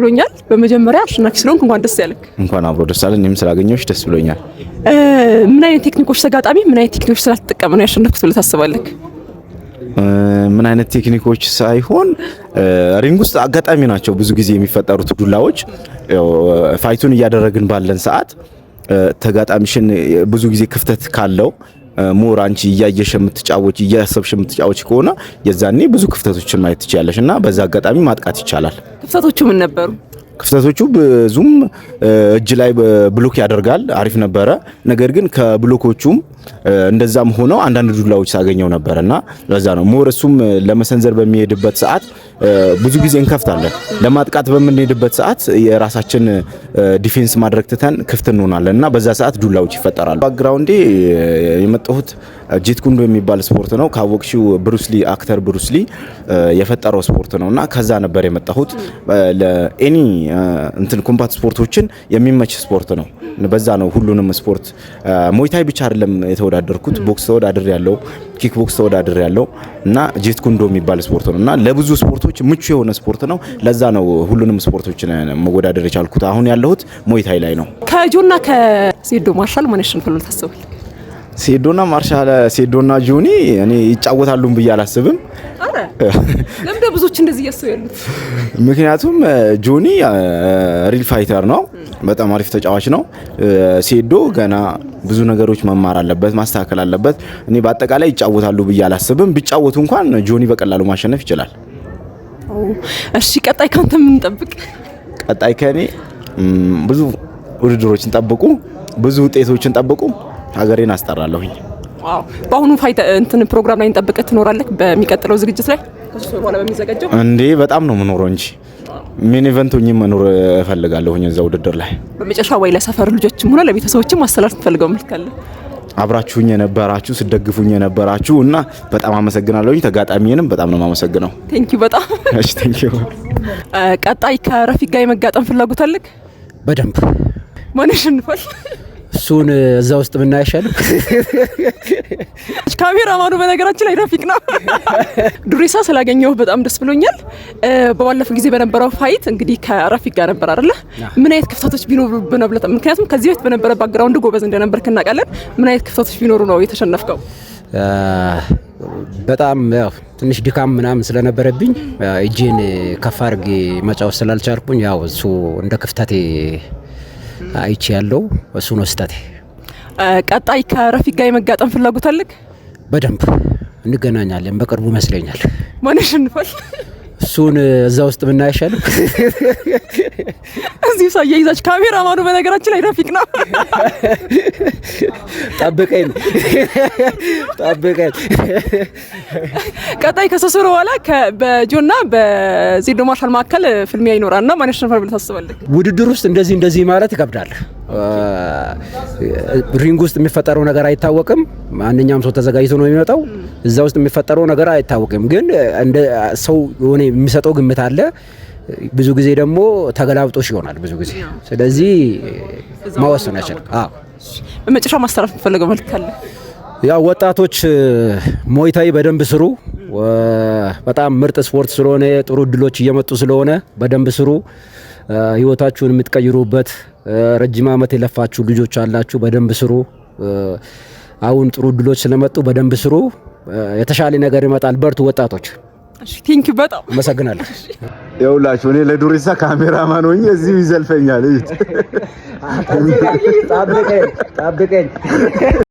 ብሎኛል። በመጀመሪያ አሸናፊ ስለሆንክ እንኳን ደስ ያለክ። እንኳን አብሮ ደስ አለን። እኔም ስላገኘሁሽ ደስ ብሎኛል። ምን አይነት ቴክኒኮች ተጋጣሚ ምን አይነት ቴክኒኮች ስላልተጠቀመ ነው ያሸነፍኩት ብለህ ታስባለህ? ምን አይነት ቴክኒኮች ሳይሆን ሪንግ ውስጥ አጋጣሚ ናቸው ብዙ ጊዜ የሚፈጠሩት ዱላዎች። ፋይቱን እያደረግን ባለን ሰዓት ተጋጣሚሽን ብዙ ጊዜ ክፍተት ካለው ሞር አንቺ እያየሽ የምትጫወች እያሰብሽ የምትጫወች ከሆነ የዛኔ ብዙ ክፍተቶችን ማየት ትችያለሽ እና በዛ አጋጣሚ ማጥቃት ይቻላል። ክፍተቶቹ ምን ነበሩ? ክፍተቶቹ ብዙም እጅ ላይ ብሎክ ያደርጋል፣ አሪፍ ነበረ። ነገር ግን ከብሎኮቹም እንደዛም ሆኖ አንዳንድ ዱላዎች ሳገኘው ነበርና ለዛ ነው ሞር እሱም ለመሰንዘር በሚሄድበት ሰዓት ብዙ ጊዜ እንከፍታለን። ለማጥቃት በምንሄድበት ሰዓት የራሳችን ዲፌንስ ማድረግ ትተን ክፍት እንሆናለንና በዛ ሰዓት ዱላዎች ይፈጠራሉ። ባክግራውንዴ የመጣሁት ጄት ኩንዶ የሚባል ስፖርት ነው። ካወቅሽው ብሩስሊ አክተር ብሩስሊ የፈጠረው ስፖርት ነውና ከዛ ነበር የመጣሁት። ለኤኒ እንትን ኮምባት ስፖርቶችን የሚመች ስፖርት ነው። በዛ ነው ሁሉንም ስፖርት ሞይታይ ብቻ አይደለም የተወዳደርኩት፣ ቦክስ ተወዳድር ያለው፣ ኪክ ቦክስ ተወዳድር ያለው እና ጄት ኩንዶ የሚባል ስፖርት ነውና ለብዙ ስፖርቶች ምቹ የሆነ ስፖርት ነው። ለዛ ነው ሁሉንም ስፖርቶችን መወዳደር የቻልኩት። አሁን ያለሁት ሞይታይ ላይ ነው። ከጆና ከሴዶ ማርሻል ማን ያሸንፋል ብለህ ታስባለህ? ሴዶና ማርሻል ሴዶና ጆኒ እኔ ይጫወታሉ ብዬ አላስብም። አረ ለምን ብዙዎች እንደዚህ ያሰው ያሉት? ምክንያቱም ጆኒ ሪል ፋይተር ነው፣ በጣም አሪፍ ተጫዋች ነው። ሴዶ ገና ብዙ ነገሮች መማር አለበት፣ ማስተካከል አለበት። እኔ በአጠቃላይ ይጫወታሉ ብዬ አላስብም። ቢጫወቱ እንኳን ጆኒ በቀላሉ ማሸነፍ ይችላል። እሺ ቀጣይ ካንተ ምን እንጠብቅ? ቀጣይ ከኔ ብዙ ውድድሮችን ጠብቁ፣ ብዙ ውጤቶችን ጠብቁ። ሀገሬን አስጠራለሁኝ። ዋው በአሁኑ ፋይት እንትን ፕሮግራም ላይ እንጠብቀህ ትኖራለህ? በሚቀጥለው ዝግጅት ላይ ከሶስት ወር በኋላ በሚዘጋጀው እንዴ በጣም ነው የምኖረው እንጂ ምን ኢቨንት ሆኜ መኖር እፈልጋለሁኝ እዛ ውድድር ላይ። በመጨረሻ ወይ ለሰፈር ልጆችም ሆነ ለቤተሰቦችም ማስተላለፍ ትፈልገው መልእክት ካለ? አብራችሁኝ የነበራችሁ ስደግፉኝ የነበራችሁ እና በጣም አመሰግናለሁኝ። ተጋጣሚዬንም በጣም ነው የማመሰግነው። ቴንክ ዩ በጣም እሺ ቴንክ ዩ። ቀጣይ ከረፊቅ ጋር የመጋጠም ፍላጎት አለክ? በደንብ ማን ያሸንፋል? እሱን እዛ ውስጥ ምን አይሻልም? ካሜራማኑ በነገራችን ላይ ረፊቅ ነው። ዱሪሳ ስላገኘው በጣም ደስ ብሎኛል። በባለፈው ጊዜ በነበረው ፋይት እንግዲህ ከረፊቅ ጋር ነበር አይደለ? ምን አይነት ክፍተቶች ቢኖሩ በነብለታ ምክንያቱም ከዚህ በፊት በነበረ ባክግራውንድ ጎበዝ እንደነበርክ እናውቃለን። ምን አይነት ክፍተቶች ቢኖሩ ነው የተሸነፍከው? በጣም ያው ትንሽ ድካም ምናምን ስለነበረብኝ እጄን ከፍ አድርጌ መጫወት ስላልቻልኩኝ ያው እሱ እንደ ክፍተቴ አይቼ ያለው እሱ ነው ስህተቴ። ቀጣይ ከረፊቅ ጋር የመጋጠም ፍላጎት አለክ? በደንብ እንገናኛለን በቅርቡ ይመስለኛል። ማን ያሸንፋል? እሱን እዛ ውስጥ ምን አይሻልም? እዚህ ሳያ ይዛች ካሜራማኑ በነገራችን ላይ ረፊቅ ነው። ጠብቀኝ። ቀጣይ ከሶስት ወር በኋላ በጆና በዜዶ ማርሻል መካከል ፍልሚያ ይኖራልና ማን ያሸንፋል ብለህ ታስባለህ? ውድድር ውስጥ እንደዚህ ማለት ይከብዳል። ሪንግ ውስጥ የሚፈጠረው ነገር አይታወቅም። ማንኛውም ሰው ተዘጋጅቶ ነው የሚመጣው። እዛ ውስጥ የሚፈጠረው ነገር አይታወቅም። ግን እንደ ሰው የሆነ የሚሰጠው ግምት አለ። ብዙ ጊዜ ደግሞ ተገላብጦሽ ይሆናል ብዙ ጊዜ። ስለዚህ ማወሰን አይችልም። በመጨረሻ ማስተላለፍ የምፈልገው መልእክት ካለ? ያው ወጣቶች ሞይታይ በደንብ ስሩ። በጣም ምርጥ ስፖርት ስለሆነ ጥሩ እድሎች እየመጡ ስለሆነ በደንብ ስሩ። ህይወታችሁን የምትቀይሩበት ረጅም ዓመት የለፋችሁ ልጆች አላችሁ፣ በደንብ ስሩ። አሁን ጥሩ እድሎች ስለመጡ በደንብ ስሩ። የተሻለ ነገር ይመጣል። በርቱ ወጣቶች። እሺ ቴንክ ዩ በጣም አመሰግናለሁ። ይኸውላችሁ እኔ ለዱሪሳ ካሜራማን ሆኜ እዚሁ ይዘልፈኛል። ጠብቀኝ